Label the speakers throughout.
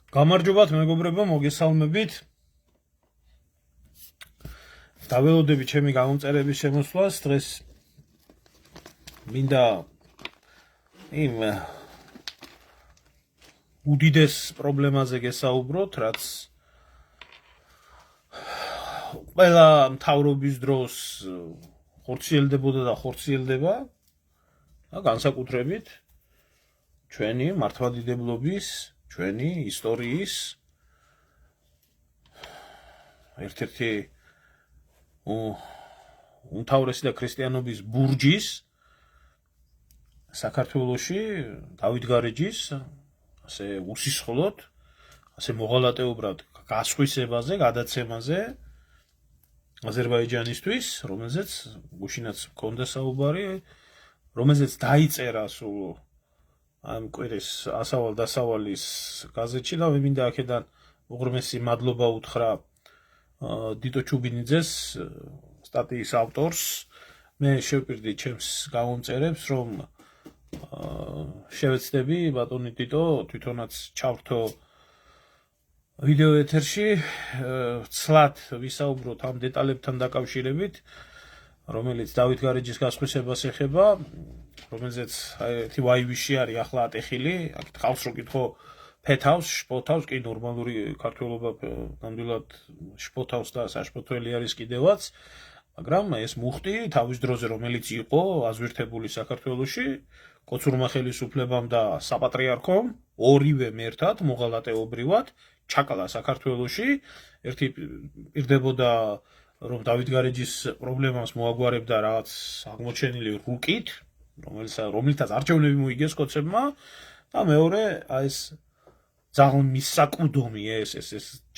Speaker 1: გამარჯობათ მეგობრებო, მოგესალმებით. დაველოდები ჩემი გამომწერების შემოსვლას. დღეს მინდა იმ უდიდეს პრობლემაზე გესაუბროთ, რაც ყველა მთავრობის დროს ხორციელდებოდა და ხორციელდება და განსაკუთრებით ჩვენი მართლმადიდებლობის, ჩვენი ისტორიის ერთ-ერთი უმთავრესი და ქრისტიანობის ბურჯის საქართველოში დავით გარეჯის ასე უსისხლოდ, ასე მოღალატეობრივად გასხვისებაზე, გადაცემაზე აზერბაიჯანისთვის, რომელზეც გუშინაც მქონდა საუბარი, რომელზეც დაიწერა სულ ამ კვირის ასავალ-დასავალის გაზეთში და მე მინდა აქედან უღრმესი მადლობა უთხრა დიტო ჩუბინიძეს, სტატიის ავტორს. მე შევპირდი ჩემს გამომწერებს, რომ შევეცდები ბატონი დიტო თვითონაც ჩავრთო ვიდეო ეთერში, ცლად ვისაუბროთ ამ დეტალებთან დაკავშირებით, რომელიც დავით გარეჯის გასხვისებას ეხება, რომელზეც ერთი ვაივიში არის ახლა ატეხილი, აქ ხავს რო კითხო ფეთავს, შპოთავს, კი ნორმალური ქართველობა ნამდვილად შპოთავს და საშპოთველი არის კიდევაც, მაგრამ ეს მუხტი თავის დროზე რომელიც იყო აზვირთებული საქართველოში, კოცურმა ხელისუფლებამ და საპატრიარქომ ორივე მერთად მოღალატეობრივად ჩაკლა საქართველოში, ერთი პირდებოდა რომ დავით გარეჯის პრობლემას მოაგვარებდა რაღაც აღმოჩენილი რუკით, რომელთაც არჩევნები მოიგეს კოცებმა და მეორე ეს მისაკუდომი ეს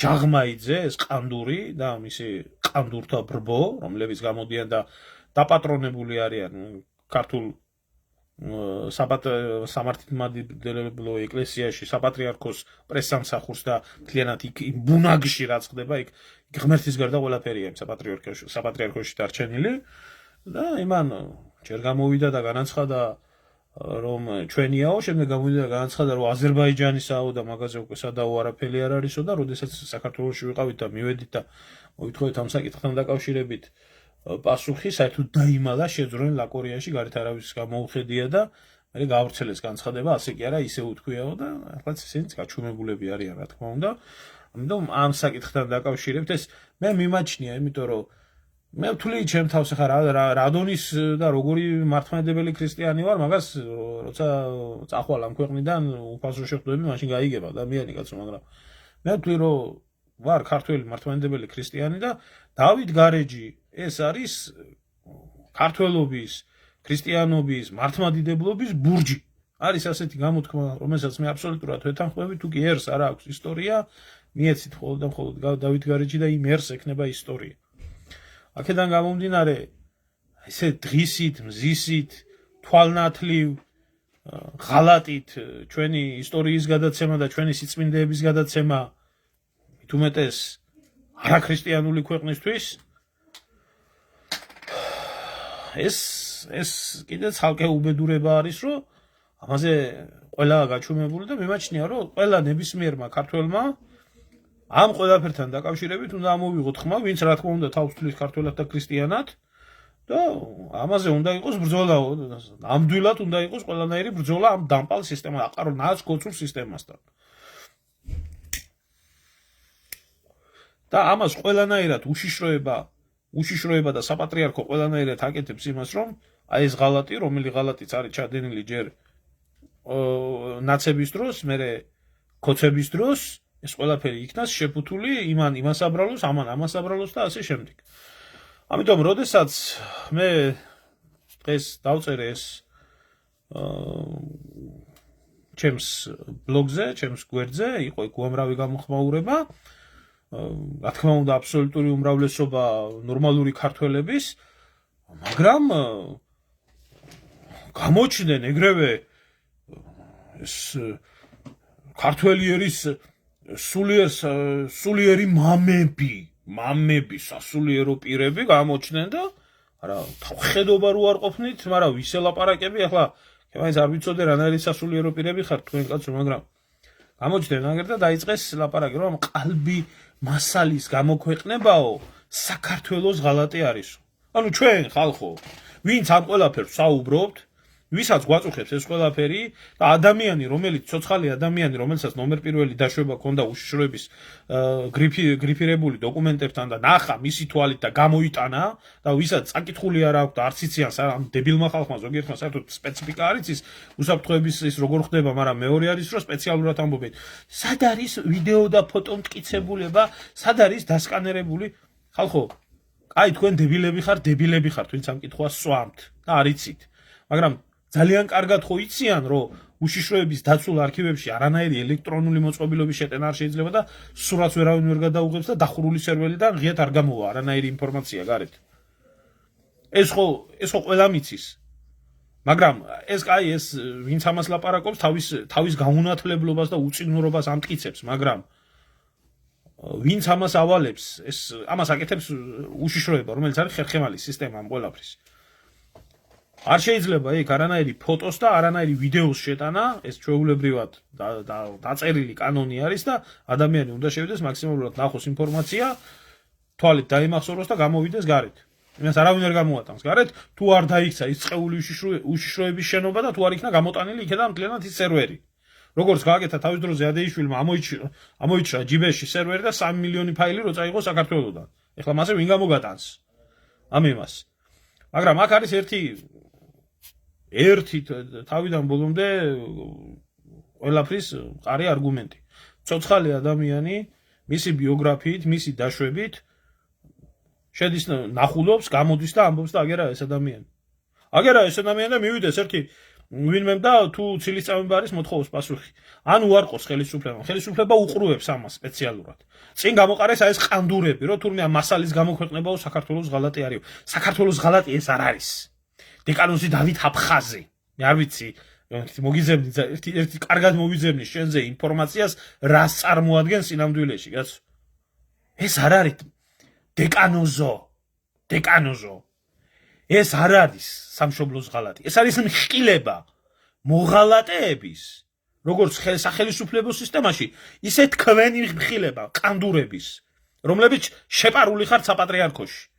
Speaker 1: ჯაღმაიძე, ეს ყანდური და მისი ყანდურთა ბრბო, რომლებიც გამოდიან და დაპატრონებული არიან ქართულ სამართლმადიდებლო ეკლესიაში, საპატრიარქოს პრესსამსახურს და მთლიანად იქ ბუნაგში რაც ხდება, იქ ღმერთის გარდა ყველაფერია იმ საპატრიარქოში დარჩენილი და იმან ჯერ გამოვიდა და განაცხადა რომ ჩვენიაო, შემდეგ გამოვიდა და განაცხადა რომ აზერბაიჯანისაო და მაგაზე უკვე სადაო არაფერი არ არისო და როდესაც საქართველოში ვიყავით და მივედით და მოვითხოვეთ ამ საკითხთან დაკავშირებით პასუხი, საერთოდ დაიმალა შეძროენ ლაკორიაში, გარეთ არავის გამოუხედია და მე გაავრცელეს განცხადება, ასე კი არა, ისე უთქვიაო და ახლა ისინიც გაჩვენებულები არიან, რა თქმა უნდა. ამიტომ ამ საკითხთან დაკავშირებით ეს მე მიმაჩნია, იმიტომ რომ მე ვთვლი ჩემ თავს ახლა რა დონის და როგორი მართლმადიდებელი ქრისტიანი ვარ, მაგას როცა წახვალ ამ ქვეყნიდან უფასო შეხვდები, მაშინ გაიგება ადამიანი კაცო, მაგრამ მე ვთვლი რომ ვარ ქართველი მართლმადიდებელი ქრისტიანი და დავით გარეჯი ეს არის ქართველობის, ქრისტიანობის, მართლმადიდებლობის ბურჯი. არის ასეთი გამოთქმა, რომელსაც მე აბსოლუტურად ვეთანხმები, თუ კი ერს არ აქვს ისტორია, მიეცით მხოლოდ და მხოლოდ დავით გარეჯი და იმ ერს ექნება ისტორია. აქედან გამომდინარე, ესე დღისით, მზისით, თვალნათლივ, ღალატით ჩვენი ისტორიის გადაცემა და ჩვენი სიწმინდეების გადაცემა, მით უმეტეს არაქრისტიანული ქვეყნისთვის, ეს კიდე ცალკე უბედურება არის, რომ ამაზე ყველაა გაჩვენებული და მიმაჩნია, რომ ყველა ნებისმიერმა ქართველმა ამ ყველაფერთან დაკავშირებით უნდა ამოვიღოთ ხმა, ვინც რა თქმა უნდა თავს თვლის ქართველად და ქრისტიანად და ამაზე უნდა იყოს ბრძოლა, ნამდვილად უნდა იყოს ყველანაირი ბრძოლა ამ დამპალ სისტემას, აყარო ნაც კოცურ სისტემასთან. და ამას ყველანაირად უშიშროება და საპატრიარქო ყველანაირად აკეთებს იმას, რომ აი ეს ღალატი, რომელი ღალატიც არის ჩადენილი ჯერ ნაცების დროს, მერე ქოცების დროს, ეს ყველაფერი იქნას შეფუთული იმას აბრალოს, ამას აბრალოს და ასე შემდეგ. ამიტომ, როდესაც მე დღეს დავწერე ეს ჩემს ბლოგზე, ჩემს გვერდზე, იყო იქ უამრავი გამოხმაურება, რა თქმა უნდა, აბსოლუტური უმრავლესობა ნორმალური ქართველების, მაგრამ გამოჩნდნენ ეგრევე ეს ქართველი ერის სულიერი მამები, სასულიერო პირები გამოჩნდნენ და არა, ხედობა რო არ ყოფნით, მაგრამ ვის ელაპარაკები, ახლა მაინც არ ვიცოდე რანაირი სასულიერო პირები ხართ თქვენ კაცო, მაგრამ გამოჩნდნენ აგერ და დაიწყეს ლაპარაკი რომ ყალბი მასალის გამოქვეყნებაო საქართველოს ღალატი არისო. ანუ ჩვენ ხალხო, ვინც ამ ყველაფერს საუბრობთ, ვისაც გვაწუხებს ეს ყველაფერი და ადამიანი, რომელიც ცოცხალი ადამიანი, რომელსაც ნომერ პირველი დაშვება ქონდა უშიშროების გრიფირებული დოკუმენტებთან და ნახა მისი თვალით და გამოიტანა და ვისაც წაკითხული არ აქვს და არც იციან ამ დებილმა ხალხმა ზოგიერთმა საერთოდ სპეციფიკა არ იცის უსაფრთხოების ის როგორ ხდება, მაგრამ მეორე არის რომ სპეციალურად ამბობენ. სად არის ვიდეო და ფოტო მტკიცებულება, სად არის დასკანერებული ხალხო? აი თქვენ დებილები ხართ, ვინც ამ კითხვას სვამთ და არ იცით. მაგრამ ძალიან კარგად ხო იციან, რომ უშიშროების დაცულ არქივებში არანაირი ელექტრონული მოწყობილობის შეტანა არ შეიძლება და სურათს ვერავინ ვერ გადაუღებს და დახურული სერვერიდან ღიად არ გამოვა არანაირი ინფორმაცია გარეთ. ეს ხო ყველამ იცის. მაგრამ ეს ვინც ამას ლაპარაკობს, თავის გაუნათლებლობას და უწინურობას ამტკიცებს, მაგრამ ვინც ამას ავალებს, ამას აკეთებს უშიშროება, რომელიც არის ხერხემალი სისტემა ამ ყველაფრის. არ შეიძლება იქ არანაირი ფოტოს და არანაირი ვიდეოს შეტანა, ეს ჩვეულებრივად დაწერილი კანონი არის და ადამიანი უნდა შევიდეს მაქსიმალურად ნახოს ინფორმაცია, თვალით დაიმახსოვროს და გამოვიდეს გარეთ. იმას არავინ არ გამოატანს გარეთ, თუ არ დაიქცა ის წეული უშიშროების შენობა და თუ არ იქნა გამოტანილი იქიდან მთლიანად ის სერვერი. როგორც გააკეთა თავის დროზე ადეიშვილმა ამოიჭრა ჯიბეში სერვერი და 3 მილიონი ფაილი რო წაიღო საქართველოსდან. ეხლა მასე ვინ გამოგატანს ამ იმას? მაგრამ აქ არის ერთი თავიდან ბოლომდე ყველაფრის მყარი არგუმენტი. ცოცხალი ადამიანი მისი ბიოგრაფიით, მისი დაშვებით შედის ნახულობს, გამოდის და ამბობს და აგერა ეს ადამიანი. აგერა ეს ადამიანი და მივიდეს ერთი ვინმემ და თუ ცილისწამება არის მოთხოვოს პასუხი. ან უარყოს ხელისუფლებამ. ხელისუფლება უყურებს ამას სპეციალურად. წინ გამოყარეს ეს ყანდურები, რომ თურმე ამ მასალის გამოქვეყნებაო საქართველოს ღალატი არისო. საქართველოს ღალატი ეს არ არის. დეკანოზი დავით აფხაზი. მე არ ვიცი, მოგიზებდი ერთი კარგად მოვიზებდი შენზე ინფორმაციას, რას წარმოადგენს სინამდვილეში, კაცო. ეს არ არის დეკანოზო. ეს არ არის სამშობლოს ღალატი. ეს არის მხილება მოღალატეების, როგორც სახელმწიფო სისტემაში, ისე თქვენი მხილება ყანდურების, რომლებიც შეპარული ხართ საპატრიარქოში.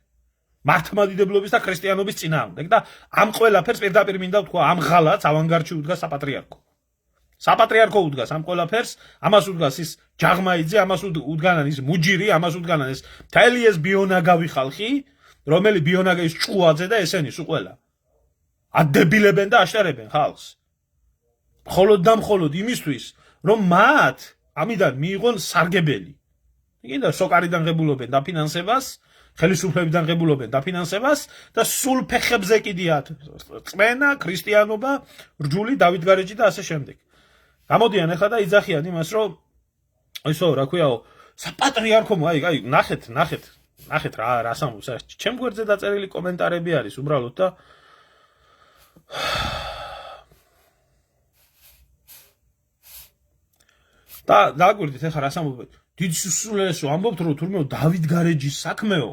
Speaker 1: მართლმადიდებლობის და ქრისტიანობის წინააღმდეგ და ამ ყველაფერს პირდაპირ მინდა ვთქვა, ამ ღალატს ავანგარდში უდგას საპატრიარქო. საპატრიარქო უდგას ამ ყველაფერს, ამას უდგას ის ჯაღმაიძე, ამას უდგანან ის მუჯირი, ამას უდგანან ეს მთელი ეს ბიონაგავი ხალხი, რომელი ბიონაგავის ჭუაძე და ესენი სულ ყველა. ადებილებენ და აშტერებენ ხალხს. მხოლოდ იმისთვის, რომ მათ ამიდან მიიღონ სარგებელი. კიდევ სოკარიდან ღებულობენ დაფინანსებას, ხელისუფლებიდან ღებულობენ დაფინანსებას და სულ ფეხებზე კიდიათ წმენა, ქრისტიანობა, რჯული, დავითგარეჯი და ასე შემდეგ. გამოდიან ახლა და იძახიან იმას, რომ ისო, რა ქვიაო, საპატრიარქომ, აი, ნახეთ რა სამობს. ჩემ გვერდზე დაწერილი კომენტარები არის უბრალოდ და დაგვირდით ახლა რას ამბობთ? დიდ სულელესო ამბობთ, რომ თურმე დავითგარეჯის საქმეო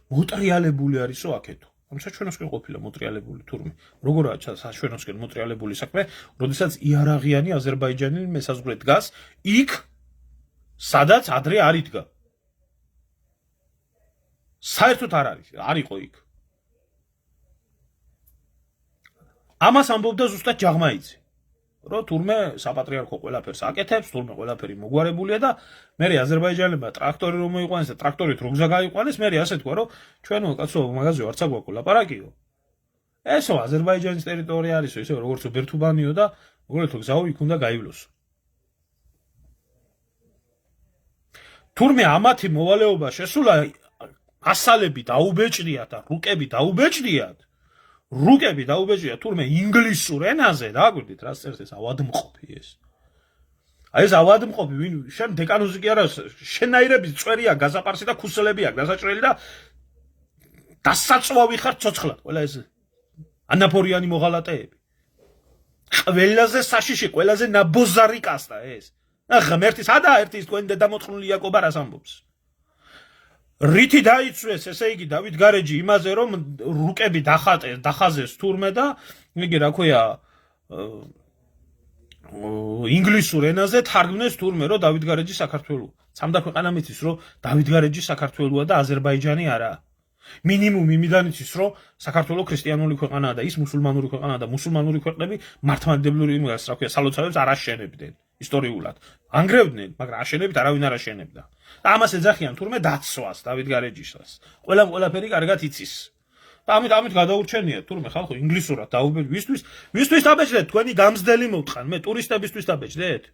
Speaker 1: მოტრიალებული არისო აქეთო. ამ საჩვენოსკენ ყოფილა მოტრიალებული თურმე. როგორაა საჩვენოსკენ მოტრიალებული საქმე, როდესაც იარაღიანი აზერბაიჯანი მესაზღვრე დგას იქ, სადაც ადრე არ იდგა. საერთოდ არ იყო იქ. ამას ამბობდა ზუსტად ჯაღმაიძე. რომ თურმე საპატრიარქო ყველაფერს აკეთებს, თურმე ყველაფერი მოგვარებულია და მე აზერბაიჯანელებმა ტრაქტორი რომ მოიყვანეს და ტრაქტორით როგზა გაიყვანეს, მე ასე თქვა, რომ ჩვენო კაცო მაგაზე არც აგვაქვს ლაპარაკიო. ესო აზერბაიჯანის ტერიტორია არისო, ისე როგორც ბერთუბანიო და მოგონებთ გზაო იქ უნდა გაივლოსო. თურმე ამათი მოვალეობა შესულა ასალები დაუბეჭდიათ და რუკები დაუბეჭდიათ თურმე ინგლისურ ენაზე დააგვირდით რა წერს ეს ავადმყოფი ეს. აი ეს ავადმყოფი ვინ შენ დეკანოზი კი არა შენაირების წვერია გაზაპარსი და ქუსლები აქვს დასაჭრელი და დასაწვავი ხარ ცოცხლად ყველა ეს ანაფორიანი მოღალატეები. ყველაზე საშიში, ყველაზე ნაბოზარი კასტა ეს. ახლა მერტის ერთის თქვენ დედამოწმული იაკობა რას ამბობს? რითი დაიცვეს, ესე იგი დავით გარეჯი იმაზე რომ რუკები დახაზეს თურმე და იგი რა ქვია ინგლისურ ენაზე თარგმნეს თურმე რომ დავით გარეჯი საქართველოა. Სამდა ქვეყანა მიცის რომ დავით გარეჯი საქართველოა და აზერბაიჯანი არა. მინიმუმ იმიდან იცის რომ საქართველო ქრისტიანული ქვეყანაა და ის მუსულმანური ქვეყანაა და მუსულმანური ქვეყნები მართლმადიდებლური იმას რა ქვია სალოცავებს არ აშენებდნენ ისტორიულად. ანგრევდნენ, მაგრამ აშენებით არავინ არ აშენებდა. და ამას ეძახიან თურმე დაცვას დავით გარეჯისას. ყველაფერი კარგად იცის. და ამით გადაურჩენია თურმე ხალხო ინგლისურად დაუბერი ვისთვის დაბეჭდეთ თქვენი გამზდელი მოვთხან მე ტურისტებისთვის დაბეჭდეთ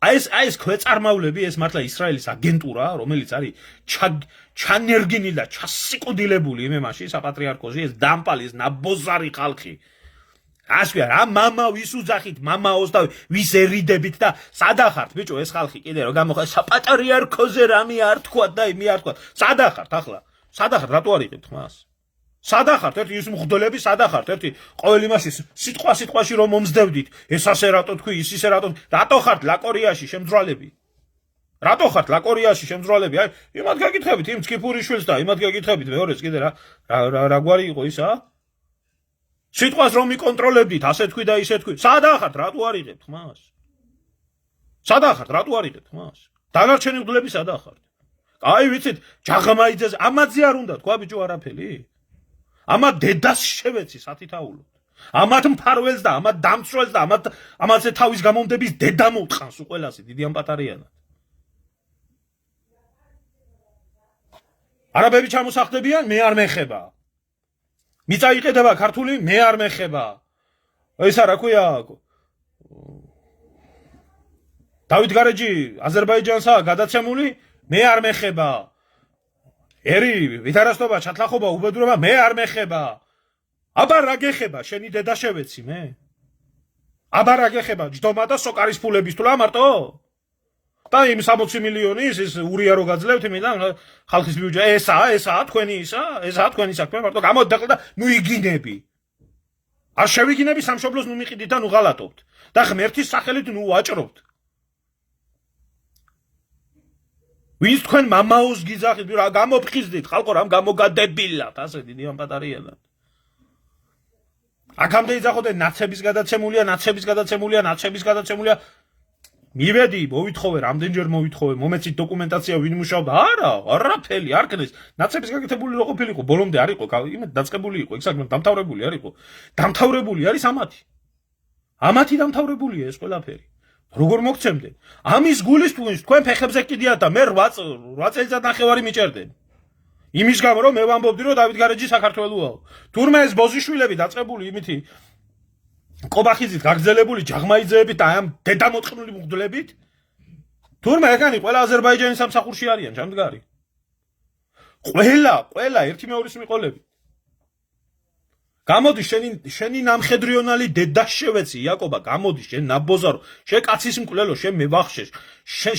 Speaker 1: ეს ქვეწარმავლები ეს მართლა ისრაელის აგენტურა რომელიც არის ჩანერგინი და ჩასიკოდილებული იმემაში საპატრიარქოში ეს დამპალი ეს ნაბოზარი ხალხი ასვია რა მამა ვის უძახით მამაოს და ვის ერიდებით და სადახართ ბიჭო ეს ხალხი კიდე რომ გამოხდა საპატრიარქოზე რამე არ თქვა და იმი არ თქვა სადახართ ახლა სადახართ რატო არ იყებთ მას სადახართ ერთი ის მღვდლები სადახართ ერთი ყოველ იმაში სიტყვაში რომ მომზდევდით ეს ასე რატო თქვი ის ისე რატო ხართ ლაკორიაში შემძრვალები რატო ხართ ლაკორიაში შემძრვალები აი იმათ გაკითხებით იმ ცკიფურიშვილს და იმათ გაკითხებით მეორეს კიდე რა გვარი იყო ისა სიტყვას რომ მიკონტროლებდით ასე თქვი და ისე თქვი სადახართ რატო არ იღებთ მას სადახართ რატო არ იღებთ მას დანარჩენი მღვდლები სადახართ აი ვიცით ჯაღამაიძეს ამაზე არ უნდა თქვა ბიჭო არაფერი ამა დედას შევეცი სათითაულოდ. ამათ მფარველს და ამათ დამცველს და ამათზე თავის გამომდების დედა მოუთხანს უყველასი დიდი ამპატარიანად. არაბები ჩამოსახდებიან, მე არ მეხება. მიწა იყედება ქართული, მე არ მეხება. ესა რა ქვია? დავით გარეჯი აზერბაიჯანსა გადაცემული, მე არ მეხება. ერი ვითარასტობა ჩათლახობა უბედურება მე არ მეხება აბა რა გეხება შენი დედა შევეცი მე აბა რა გეხება ჯდომა და სოკარის ფულების თულა მარტო და იმ 60 მილიონის ის ურია რო გაძლევთ იმიდან ხალხის ბიუჯეტი ესაა თქვენი თქვენი საქმე მარტო გამოდდაყლა და ნუ იგინები არ შევიგინები სამშობლოს ნუ მიყიდით და ნუ ღალატობთ და ღმერთის სახელით ნუ ვაჭრობთ ვინც თქვენ მამაოს გიძახით რა გამოფხიზდით ხალხო რამ გამოგადებილათ ასე დიდი ამპატარიანად აქამდე იძახოდნენ ნაცების გადაცემულია მივედი მოვითხოვე რამდენჯერ მოვითხოვე მომეცით დოკუმენტაცია ვინ მუშაობდა არაფერი არ ქნეს ნაცების გაკეთებული რო ყოფილიყო ბოლომდე არ იყო იმედ დაწყებული იყო ეგ საქმე დამთავრებული არ იყო დამთავრებული არის ამათი დამთავრებულია ეს ყველაფერი როგორ მოგცემდნენ ამის გულისთვის თქვენ ფეხებზე კიდიათ და მე 8 წელიწად ნახევარი მიჭერდნენ იმის გამო რომ მე ვამბობდი რომ დავით გარეჯი საქართველოა თურმე ეს ბოზიშვილები დაწყებული იმითი ყობახიძით გაგზელებული ჯაღმაიძეებით და ამ დედამოწყნული მღვდლებით თურმე ეგანი ყველა აზერბაიჯანის სამსახურში არიან ჯამდგარი ყველა ერთი მეორის მიყოლები გამოდი შენი ნამხედრიონალი დედა შევეცი იაკობა გამოდი შენ ნაბოზარო შენ კაცის მკვლელო შენ მევახშეშ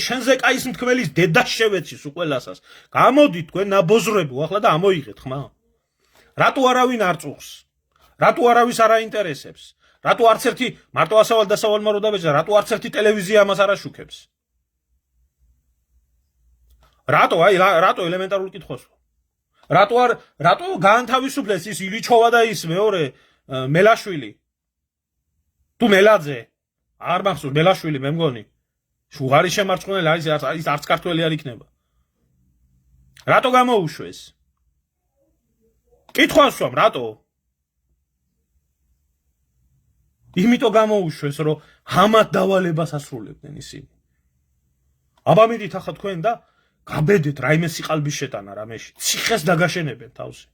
Speaker 1: შენზე კაის მთქმელის დედა შევეცი უყველასას გამოდი თქვენ ნაბოზრებო ახლა და ამოიღეთ ხმა რატო არავინ არ წუხს რატო არავის არ აინტერესებს რატო არც ერთი მარტო ასავალ დასავალმა რო დაბეჭდა რატო არც ერთი ტელევიზია ამას არ აშუქებს რატო ელემენტარული კითხვას რატო გაანთავისუფლეს ის ილიჩოვა და ის მეორე მელაშვილი თუ მელაძე არ მახსოვს მელაშვილი მე მგონი შუღარის შემარცხნელი არის არც ქართველი არ იქნება რატო გამოუშვეს კითხვას ვამ რატო იმიტომ გამოუშვეს რომ ამათ დავალებას ასრულებდნენ ისინი აბა მიდით ახლა თქვენ და გაბედეთ რაიმე სიყალბის შეტანა რამეში ციხეს დაგაშენებენ თავზე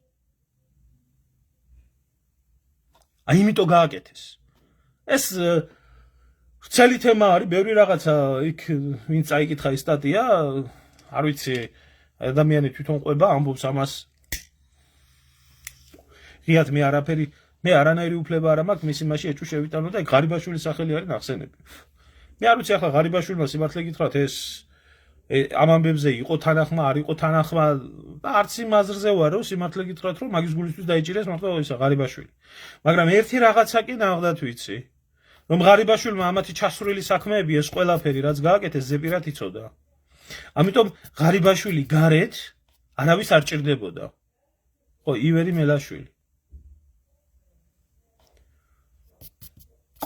Speaker 1: აი იმიტომ გააკეთეს ეს ვრცელი თემა არის ბევრი რაღაცა იქ ვინც წაიკითხა ის სტატია არ ვიცი ადამიანი თვითონ ყვება ამბობს ამას ღიად მე არანაირი უფლება არ მაქვს მის იმაში ეჭვი შევიტანო და ღარიბაშვილის სახელი არის ნახსენები მე არ ვიცი ახლა ღარიბაშვილმა სიმართლე გითხრათ ეს ამ ამბებზე იყო თანახმა არ იყო თანახმა და არც იმ აზრზე ვარ რომ სიმართლე გითხრათ რომ მაგის გულისთვის დაიჭირეს მართლა ისა ღარიბაშვილი მაგრამ ერთი რაღაცა კი ნახდათ ვიცი რომ ღარიბაშვილმა ამათი ჩასრული საქმეები ეს ყველაფერი რაც გააკეთეს ზეპირად იცოდა ამიტომ ღარიბაშვილი გარეთ არავის არ ჭირდებოდა ხო ივერი მელაშვილი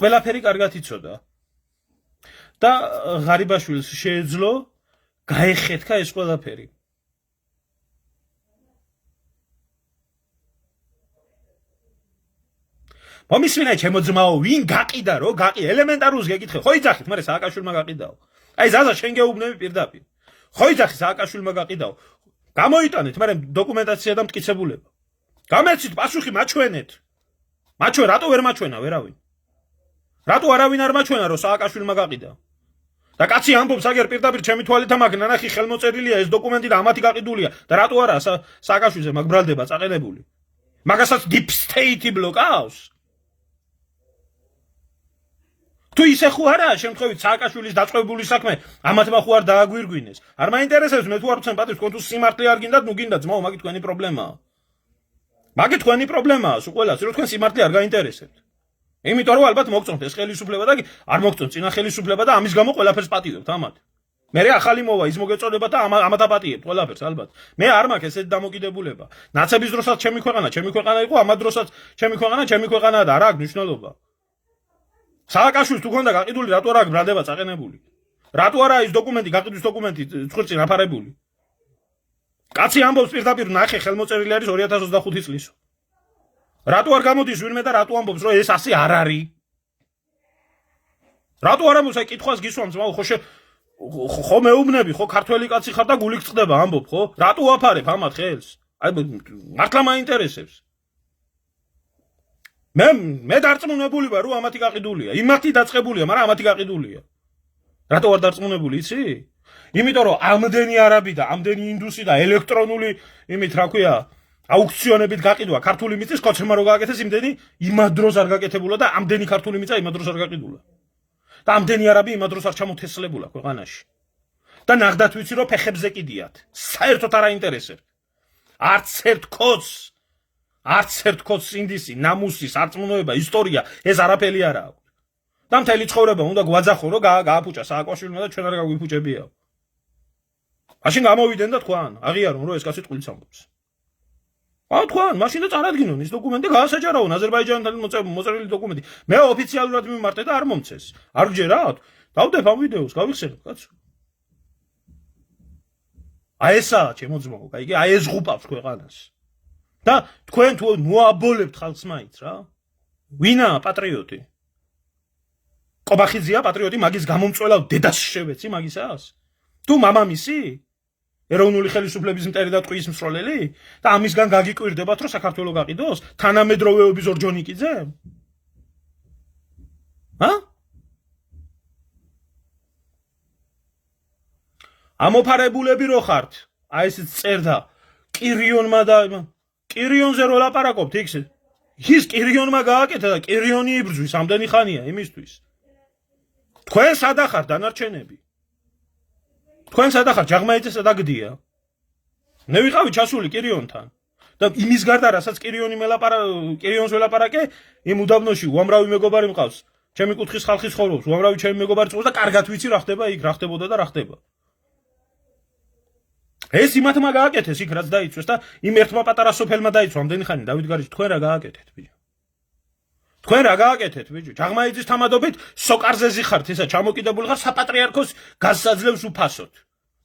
Speaker 1: ყველაფერი კარგად იცოდა და ღარიბაშვილს შეეძლო გაეხეთქა ეს ყველაფერი. მომისმინე ჩემო ძმაო, ვინ გაყიდა რო გაყი ელემენტარულს გეკითხე. ხო იძახით, მაგრამ სააკაშვილმა გაყიდაო. აი ზაზა შენ გეუბნები პირდაპირ. ხო იძახი სააკაშვილმა გაყიდაო. გამოიტანეთ, მაგრამ დოკუმენტაცია და მტკიცებულება. გამერცით პასუხი მაჩვენეთ. მაჩვენ რატო ვერ მაჩვენა ვერავინ? რატო არავინ არ მაჩვენა რომ სააკაშვილმა გაყიდა? და კაცი ამბობს აგერ პირდაპირ ჩემი თვალით ამაკ ნანახი ხელმოწერილია ეს დოკუმენტი და ამათი გაყიდულია და რატო არა სააკაშვილზე მაგ ბრალდება წაყენებული? მაგასაც deep state ბლოკავს. თუ ისე ხო არა, შემთხვევით სააკაშვილის დაწყებული საქმე ამათმა ხო არ დააგვირგვინეს. არ მაინტერესებს მე თუ არ ვცემ პატივს, თქვენ თუ სიმართლე არ გინდათ, ნუ გინდათ ძმაო, მაგით თქვენი პრობლემაა. მაგით თქვენი პრობლემაა, სულ ყველას, რომ თქვენ სიმართლე არ გაინტერესებთ. იმიტომ რომ ალბათ მოგწონთ ეს ხელისუფლება და არ მოგწონთ წინა ხელისუფლება და ამის გამო ყველაფერს პატივებთ ამათ. მე ახალი მოვა ის მოგეწოდება და ამათ აპატიებთ ყველაფერს ალბათ. მე არ მაქვს ესეთი დამოკიდებულება. ნაცების დროსაც ჩემი ქვეყანა იყო, ამათ დროსაც ჩემი ქვეყანაა და არ აქვს მნიშვნელობა. სააკაშვილს თუ ქონდა გაყიდული, რატო არ აქვს ბრალდება წაყენებული? რატო არა ის დოკუმენტი, გაყიდვის დოკუმენტი ცხრწინ აფარებული? კაცი ამბობს პირდაპირ ნახე ხელმოწერილი არის 2025 წლის. რატო არ გამოდის ვინმე და რატო ამბობს რომ ეს ასე არ არის? რატო არ ამბობს აი კითხვას გისვამ ძმაო, ხო მეუბნები, ხო ქართველი კაცი ხარ და გული გწყდება ამბობ, ხო? რატო ვაფარებ ამათ ხელს? აი მართლა მაინტერესებს. მე დარწმუნებული ვარ რომ ამათი გაყიდულია. იმათი დაწყებულია, მაგრამ ამათი გაყიდულია. რატო არ დარწმუნებული იცი? იმიტომ რომ ამდენი არაბი და ამდენი ინდუსი და ელექტრონული იმით რა ქვია აუქციონებით გაყიდვა ქართული მიწის კოცმა რო გააკეთეს იმდენი იმად დროს არ გაკეთებულა და ამდენი ქართული მიწა იმად დროს არ გაკიდულა. და ამდენი არაბი იმად დროს არ ჩამოთესლებულა ქვეყანაში. და ნახდათ ვიცი რომ ფეხებზე კიდიათ. საერთოდ არ აინტერესებთ. არც ერთ კოც ინდისი, ნამუსი, სარწმუნოება, ისტორია ეს არაფერი არა აქვს. და მთელი ცხოვრება უნდა გვაძახო რომ გააფუჭა სააკაშვილმა და ჩვენ არ გაგვიფუჭებიაო. მაშინ გამოვიდნენ და თქვან, აღიარონ რომ ეს კაცი ტყუილს ამბობს. თქვან, მაშინ და წარადგინონ ის დოკუმენტი გაასაჯარაონ აზერბაიჯანთან მოწერილი დოკუმენტი. მე ოფიციალურად მიმართე და არ მომცეს. არ გჯერათ? დავდებ ამ ვიდეოს, გავიხსენებ, კაცო. აი ესაა ჩემო ძმაო, კაი, აი ეს ღუპავს ქვეყანას. და თქვენ თუ მოაბოლებთ ხალხს მაინც რა? ვინაა პატრიოტი? ყობახიძეა პატრიოტი, მაგის გამომწველად დედას შევეცი მაგისას? თუ მამამისი? ეროვნული ხელისუფლების მტერი და ტყუის მსროლელი? და ამისგან გაგიკვირდებათ რომ საქართველოს გაყიდოს? თანამედროვეობის ორჯონიკიძე? ამოფარებულები რო ხართ? აი ეს წერდა კირიონმა და კირიონზე რო ლაპარაკობთ იქ ის კირიონმა გააკეთა და კირიონი იბრძვის ამდენი ხანია იმისთვის. თქვენ სადა ხართ დანარჩენები? თქვენ სადა ხართ ჯაღმაიძესა და გდია? მე ვიყავი ჩასული კირიონთან და იმის გარდა რასაც კირიონს ველაპარაკე, იმ უდაბნოში უამრავი მეგობარი მყავს. ჩემი კუთხის ხალხის ცხოვრობს, უამრავი ჩემი მეგობარი წავს და კარგად ვიცი რა ხდება იქ, რა ხდებოდა და რა ხდება. ეს იმათმა გააკეთეს იქ რაც დაიცვეს და იმ ერთმა პატარა სოფელმა დაიცვა ამდენი ხანი დავით გარეჯი. თქვენ რა გააკეთეთ ბიჭო? თქვენ რა გააკეთეთ ბიჭო? ჯაღმაიძის თამადობით სოკარზე ზიხართ, ისა ჩამოკიდებული ხარ საპატრიარქოს გასაძლევს უფასოდ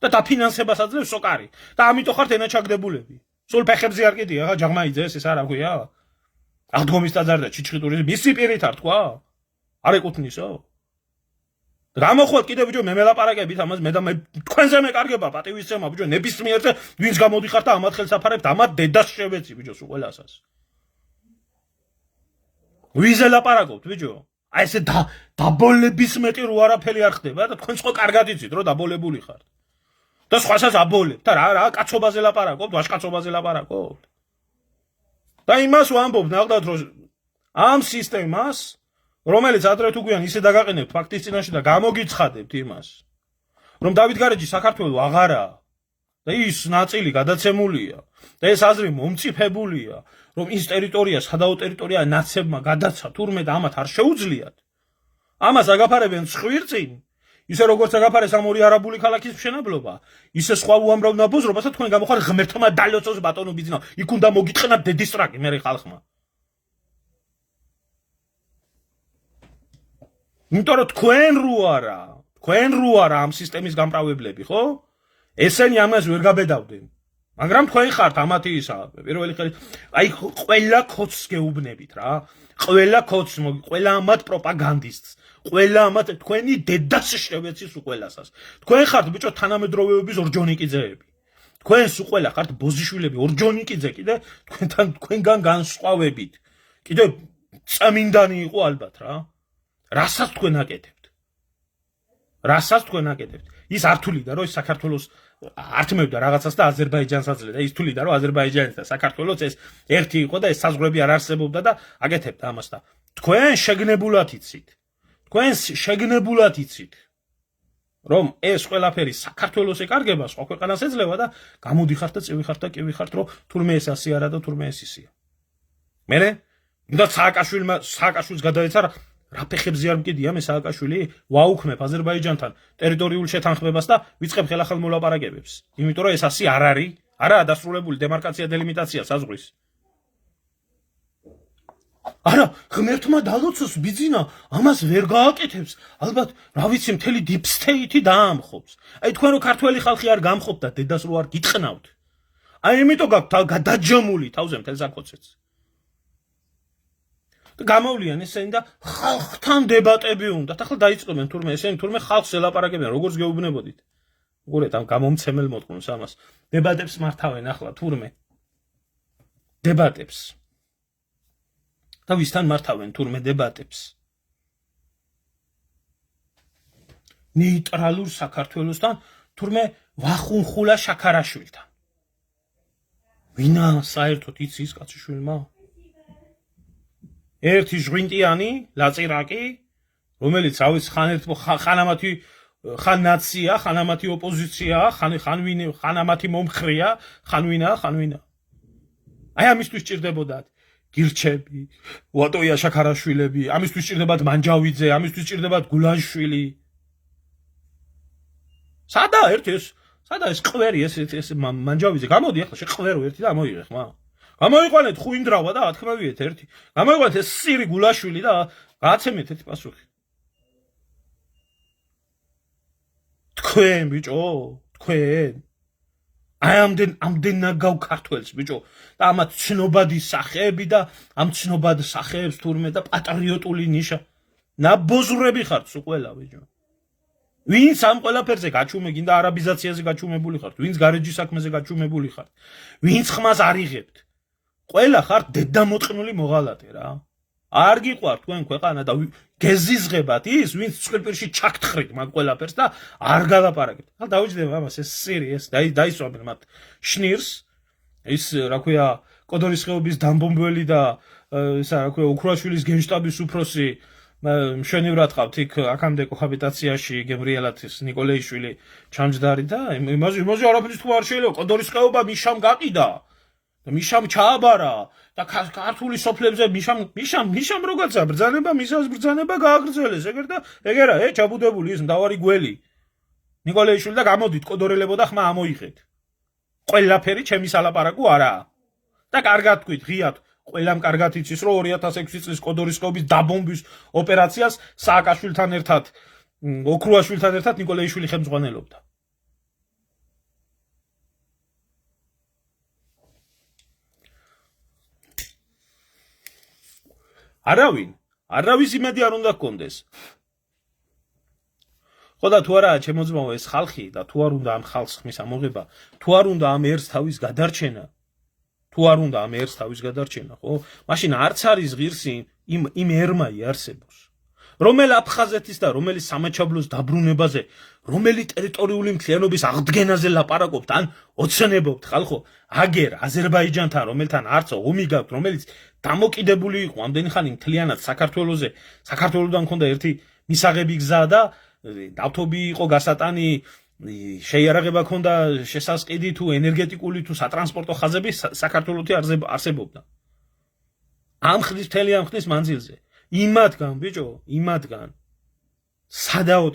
Speaker 1: და დაფინანსებას აძლევს სოკარი და ამიტომ ხართ ენაჩაგდებულები. სულ ფეხებზე არ კიდია ხა ჯაღმაიძეს ეს არა ქვია? აღდგომის ტაძარი და ჩიჩხიტური მისი პირით არ თქვა? არ ეკუთვნისო? გამოხვალ კიდე ბიჭო მე მელაპარაკებით ამას მე და მე თქვენზე მეკარგება პატივისცემა ბიჭო ნებისმიერზე ვინც გამოდიხარ და ამათ ხელს აფარებთ ამათ დედას შევეცი ბიჭო სულ ყველასას. ვიზე ლაპარაკობთ ბიჭო? აი ესე დაბოლების მეტი რო არაფერი არ ხდება და თქვენ სხვა კარგად იცით რომ დაბოლებული ხართ. და სხვასაც აბოლებთ და რა კაცობაზე ლაპარაკობთ, ვაჟკაცობაზე ლაპარაკობთ. და იმას ვამბობ ნახდათ რომ ამ სისტემას რომელიც ადრე თუ გვიან ისე დაგაყენებთ ფაქტის წინაშე და გამოგიცხადებთ იმას რომ დავით გარეჯი საქართველოს აღარაა და ის ნაწილი გადაცემულია და ეს აზრი მომწიფებულია რომ ის ტერიტორია სადაო ტერიტორია ნაცებმა გადაცა თურმე და ამათ არ შეუძლიათ ამას აგაფარებენ ხვირწინ ისე როგორც აგაფარეს ამ ორი არაბული ქალაქის მშენებლობა ისე სხვა უამრავ ნაბოზრობას და თქვენ გამოხარ ღმერთმა დალოცოს ბატონო ბიზნო იქ უნდა მოგიტყნათ დედის ტრაკი მე ხალხმა. იმიტომ რომ თქვენ რო არა თქვენ რო არა ამ სისტემის გამправებლები, ხო? ესენი ამას ვერ გაბედავდნენ. მაგრამ თქვენ ხართ ამათი ისა, პირველი ხელი, აი ყველა ქოც გეუბნებით რა. ყველა ქოც, ყველა ამათ პროპაგანდისტს, ყველა ამათ თქვენი დედას შევეცის უყველასას. თქვენ ხართ ბიჭო თანამედროვეობის ორჯონიკიძეები. თქვენს უყველა ხართ ბოზიშვილები, ორჯონიკიძე კიდე თქვენგან განსხვავებით. კიდე წმინდანი იყო ალბათ რა. რასაც თქვენ აკეთებთ. რასაც თქვენ აკეთებთ. ის არ თვლიდა რომ საქართველოს ართმევდა რაღაცას და აზერბაიჯანსაც და ის თვლიდა რომ აზერბაიჯანის და საქართველოს ეს ერთი იყო და ეს საზღვრები არ არსებობდა და აკეთებდა ამას და თქვენ შეგნებულად იცით. თქვენ შეგნებულად იცით. რომ ეს ყველაფერი საქართველოს ეკარგება, სხვა ქვეყანას ეძლევა და გამოდიხართ და წევიხართ და კივიხართ რომ თურმე ეს ასე არა და თურმე ეს ისია. მერე და სააკაშვილს გადაეცა რა ფეხებზე არ მკიდია მე სააკაშვილი ვაუქმებ აზერბაიჯანთან ტერიტორიულ შეთანხმებას და ვიწყებ ხელახალ მოლაპარაკებებს. იმიტომ რომ ეს ასე არ არის, არაა დასრულებული დემარკაცია დელიმიტაცია საზღვრის. არა, ღმერთმა დალოცოს ბიძინა ამას ვერ გააკეთებს. ალბათ, რა ვიცი, მთელი deep state-ი დაამხობს. აი თქვენ რო ქართველი ხალხი არ გამხობთ და დედას რო არ გიტყნავთ. აი იმიტომ გაქვთ გადაჯამული თავზე მთელ საკოცეც. გამოვლიან ესენი და ხალხთან დებატები უნდათ. ახლა დაიწყებენ თურმე ესენი თურმე ხალხს ელაპარაკებენ, როგორც გეუბნებოდით. უყურეთ ამ გამომცემელ მოტყუნს ამას. დებატებს მართავენ ახლა თურმე. დებატებს. და ვისთან მართავენ თურმე დებატებს. ნეიტრალურ საქართველოსთან თურმე ვახუნხულა შაქარაშვილთან. ვინა საერთოდ იცის კაციშვილმა? ერთი ჟღვინტიანი ლაწირაკი, რომელიც რავის ხანამათი ხან ნაცია, ხანამათი ოპოზიცია, ხანამათი მომხრია, ხანვინა. აი ამისთვის ჭირდებოდათ გირჩები, ვატოია შაქარაშვილები, ამისთვის ჭირდებათ მანჯავიძე, ამისთვის ჭირდებათ გულანშვილი. სადა ეს ყვერი ეს მანჯავიძე, გამოდი ახლა შეყვერო ერთი და ამოიღე ხმა. გამოიყვანეთ ხუინდრავა და ათქმევიეთ ერთი. გამოიყვანეთ ეს სირი გულაშვილი და გააცემეთ ერთი პასუხი. თქვენ ბიჭო, თქვენ. აი ამდენ ნაგავ ქართველს ბიჭო და ამათ ცნობადი სახეები და ამ ცნობად სახეებს თურმე და პატრიოტული ნიშა. ნაბოზრები ხართ სულ ყველა ბიჭო. ვინც ამ ყველაფერზე გაჩუმე გინდა არაბიზაციაზე გაჩუმებული ხართ, ვინც გარეჯის საქმეზე გაჩუმებული ხართ, ვინც ხმას არ იღებთ. ყველა ხართ დედამოტყნული მოღალატე რა. არ გიყვართ თქვენ ქვეყანა და გეზიზღებათ ის, ვინც წყვილპირში ჩაგთხრით მაგ ყველაფერს და არ გალაპარაკებთ. ახლა დავიჯდება ამას ეს სირი ეს დაისვამენ მათ შნირს, ის რა ქვია კოდორის ხეობის დამბომბველი და ისა რა ქვია უქრაშვილის გენშტაბის უფროსი მშვენივრად ყავთ იქ აქამდე კოჰაბიტაციაში გებრიელათის ნიკოლეიშვილი ჩამჯდარი და იმაზე არაფერი თქვა არ შეიძლება კოდორის ხეობა მიშამ გაყიდა. მიშამ ჩააბარა და ქართული სოფლებზე მიშამ როგორცა ბრძანება მისავს ბრძანება გააგრძელეს ეგერა ჩაბუდებული ის მდავარი გველი ნიკოლეიშვილი და გამოდით კოდორელებო და ხმა ამოიღეთ ყველაფერი ჩემი სალაპარაკო არაა და კარგად თქვით ღიად ყველამ კარგად იცის რომ 2006 წლის კოდორის ხეობის დაბომბვის ოპერაციას სააკაშვილთან ერთად ოქრუაშვილთან ერთად ნიკოლეიშვილი ხელმძღვანელობდა. არავის იმედი არ უნდა გქონდეს. ხო და თუ არაა ჩემო ძმაო ეს ხალხი და თუ არ უნდა ამ ხალხს ხმის ამოღება, თუ არ უნდა ამ ერთს თავის გადარჩენა, ხო? მაშინ არც არის ღირსი იმ ერმა იარსებოს. რომელ აფხაზეთის და რომელი სამაჩაბლოს დაბრუნებაზე, რომელი ტერიტორიული მთლიანობის აღდგენაზე ლაპარაკობთ, ან ოცნებობთ ხალხო, აგერ აზერბაიჯანთან, რომელთან არც ომი გაქვთ, რომელიც დამოკიდებული იყო ამდენი ხანი მთლიანად საქართველოზე, საქართველოდან მქონდა ერთი მისაღები გზა და ნავთობი იყო გასატანი, შეიარაღება ქონდა შესასყიდი თუ ენერგეტიკული თუ სატრანსპორტო ხაზები საქართველოში არსებობდა. ამ ხნის მანძილზე იმათგან ბიჭო, სადაო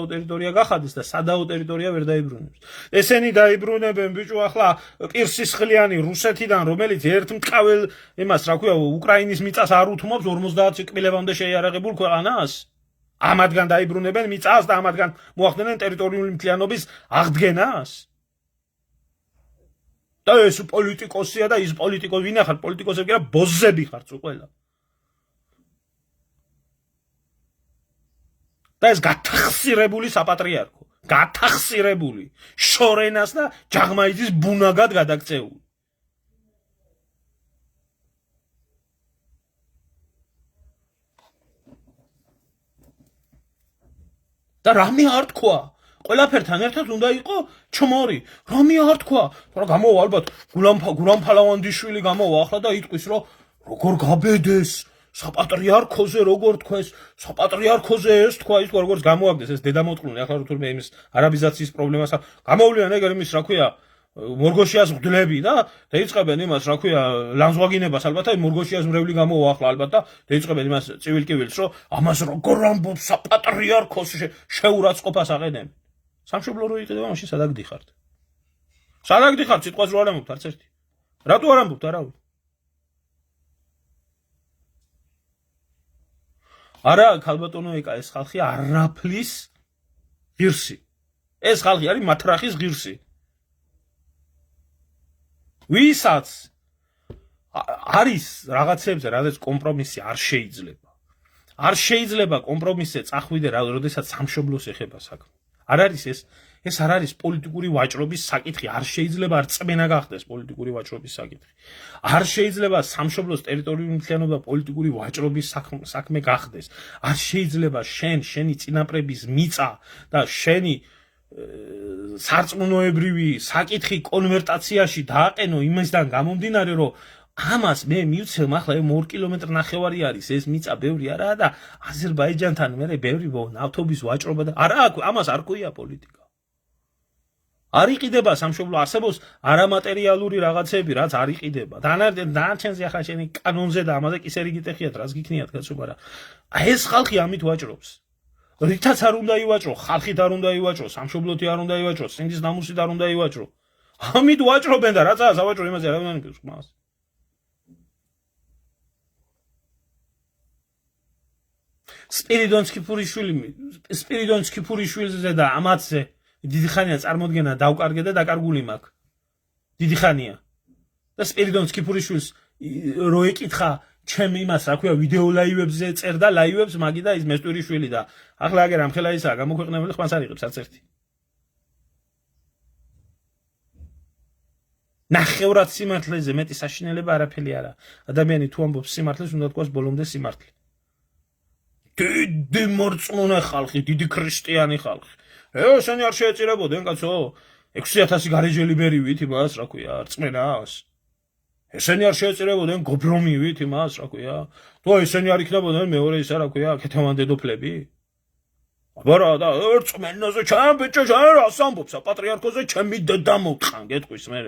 Speaker 1: ტერიტორია გახადეს და სადაო ტერიტორია ვერ დაიბრუნებს. ესენი დაიბრუნებენ ბიჭო ახლა პირსისხლიანი რუსეთიდან, რომელიც ერთ მტყაվել იმას რა ქვია უკრაინის მიწას არ უთმობს 50 კმილებამდე შეიარაღებულ ქვეყანას. ამათგან დაიბრუნებენ მიწას და ამათგან მოახდენენ ტერიტორიული მთლიანობის აღდგენას? და ეს პოლიტიკოსია და ის პოლიტიკოსი ვინ ახარ? პოლიტიკოსები რა ბოზები ხართ ყველა. და ეს გათახსირებული საპატრიარქო, გათახსირებული შორენას და ჯაღმაიძის ბუნაგად გადაქცეული. და რამე არ თქვა? ყველაფერთან ერთად უნდა იყო ჩმორი. რამე არ თქვა? თორე გამოვა ალბათ გურამ ფალავანდიშვილი გამოვა ახლა და იტყვის რომ როგორ გაბედეს საპატრიარქოზე, როგორ თქვეს საპატრიარქოზე ეს თქვა ის როგორც გამოაგდეს ეს დედამოტყლუნი ახლა რომ თურმე იმის არაბიზაციის პრობლემას გამოვლიან ეგ იმის რა ქვია მორგოშიას მგლები და დაიწყებენ იმას რა ქვია ლანზვაგინებას ალბათ აი მორგოშიას მრევლი გამოვა ახლა ალბათ და დაიწყებენ იმას ცივილკივილს რომ ამას როგორ ამბობს საპატრიარქოს შეურაცხყოფას აყენებენ. სამშობლო რო იყიდება მაშინ სადაგ დიხართ? სადაგ დიხართ სიტყვას რო არ ამბობთ არც ერთი. რატო არ ამბობთ არავინ? არა ქალბატონო ეკა ეს ხალხი არაფლის ღირსი. ეს ხალხი არის მათრახის ღირსი. ვისაც არის რაღაცებზე რაღაც კომპრომისი არ შეიძლება. არ შეიძლება კომპრომისზე წახვიდე როდესაც სამშობლოს ეხება საქმე. არ არის ეს არ არის პოლიტიკური ვაჭრობის საკითხი, არ შეიძლება არ წმენა გახდეს პოლიტიკური ვაჭრობის საკითხი. არ შეიძლება სამშობლოს ტერიტორიული მთლიანობა პოლიტიკური ვაჭრობის საქმე გახდეს. არ შეიძლება შენი წინაპრების მიწა და შენი სარწმუნოებრივი საკითხი კონვერტაციაში დააყენო იმისგან გამომდინარე რომ ამას მე მივცემ ახლა 2 კილომეტრი ნახევარი არის ეს მიწა ბევრი არაა და აზერბაიჯანთან მე ბევრი ნავთობის ვაჭრობა და არა ამას არ ქვია პოლიტიკა. არ იყიდება სამშობლო არსებობს არამატერიალური რაღაცები რაც არ იყიდება. დანარჩენზე ახლა შენი კანონზე და ამაზე კისერი გიტეხიათ რაც გიქნიათ კაცო, მაგრამ ეს ხალხი ამით ვაჭრობს. რითაც არ უნდა ივაჭრო, ხალხით არ უნდა ივაჭრო, სამშობლოთი არ უნდა ივაჭრო, სინდის ნამუსით არ უნდა ივაჭრო. ამით ვაჭრობენ და რაცაა სავაჭრო იმაზე არ უნდა იმას. სპირიდონ სკიფურიშვილზე და ამათზე დიდი ხანია წარმოდგენა დავკარგე და დაკარგული მაქვს. დიდი ხანია. და სპირიდონ სკიფურიშვილს რო ეკითხა ჩემ იმას რა ქვია ვიდეო ლაივებზე წერდა ლაივებს მაგი და ის მესტვირიშვილი და ახლა აგერ ამხელა ისაა გამოქვეყნებული ხმას არ იღებს არც ერთი. ნახევრად სიმართლეზე მეტი საშინელება არაფერი არა. ადამიანი თუ ამბობს სიმართლეს უნდა თქვას ბოლომდე სიმართლე. დიდი მორწმუნე ხალხი, დიდი ქრისტიანი ხალხი. ესენი არ შეეწირებოდნენ კაცო 6000 გარეჯელი ბერივით იმას რა ქვია რწმენას. ესენი არ შეეწირებოდნენ გობრომივით იმას რა ქვია. თუ ესენი არ იქნებოდნენ მეორე ისა რა ქვია ქეთევან დედოფლები. აბარა და რწმენაზე ჩემ ბიჭო შენ რას ამბობს საპატრიარქოზე ჩემი დედა მოვთხან გეტყვის მე.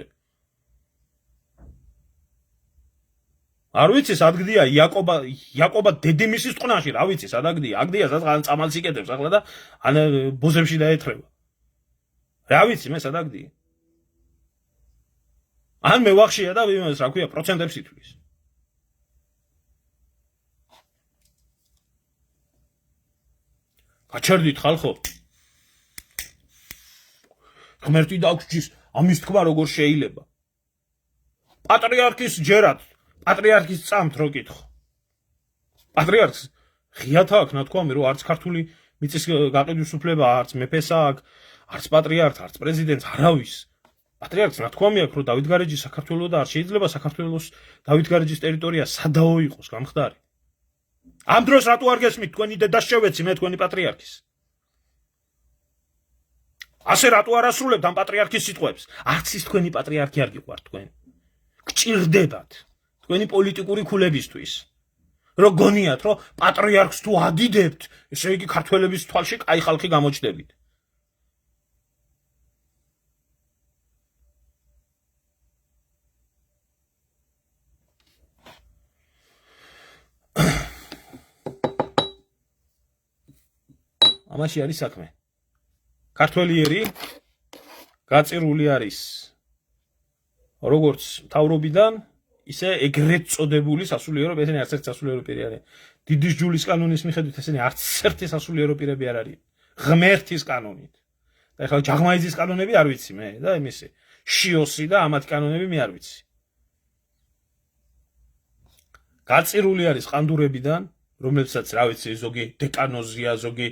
Speaker 1: არ ვიცი სადგდია იაკობა დედიმისის წყნაში რა ვიცი სადაგდია აგდია სადღან წამალს იკეთებს ახლა და ან ბოზებში დაეთრება რა ვიცი მე სადაგდია ან მე ვახშია და იმას რა ქვია პროცენტებს ითვლის გაჩერდით ხალხო ღმერთი დაგვრჩის ამის თქვა როგორ შეიძლება პატრიარქის ჯერად პატრიარქის წამთ რო კითხო. პატრიარქს ღიათა აქვს ნათქვამი რომ არც ქართული მიწის გაყიდვის უფლება არც მეფესა აქვს, არც პატრიარქს, არც პრეზიდენტს არავის. პატრიარქს ნათქვამი აქვს რომ დავითგარეჯი საქართველოს და არ შეიძლება საქართველოს დავითგარეჯის ტერიტორია სადაო იყოს გამხდარი. ამ დროს რატო არ გესმით თქვენი დედა შევეცი მე თქვენი პატრიარქის? ასე რატო არ ასრულებთ ამ პატრიარქის სიტყვებს? არც ის თქვენი პატრიარქი არ გიყვართ თქვენ. გჭირდებათ თქვენი პოლიტიკური ქულებისთვის. რომ გონიათ რომ პატრიარქს თუ ადიდებთ, ესე იგი ქართველების თვალში კაი ხალხი გამოჩნდებით. ამაში არის საქმე. ქართველიერი გაწირული არის როგორც მთავრობიდან ისე ეგრეთ წოდებული სასულიერო ესენი არც ერთ სასულიერო პირი არის. Დიდის ჯულის კანონის მიხედვით ესენი არც ერთი სასულიერო პირები არ არიან. ღმერთის კანონით. და ეხლა ჯაღმაიძის კანონები არ ვიცი მე და იმისი შიოსი და ამათ კანონები მე არ ვიცი. გაწირული არის ყანდურებიდან, რომლებსაც რა ვიცი, ზოგი დეკანოზია, ზოგი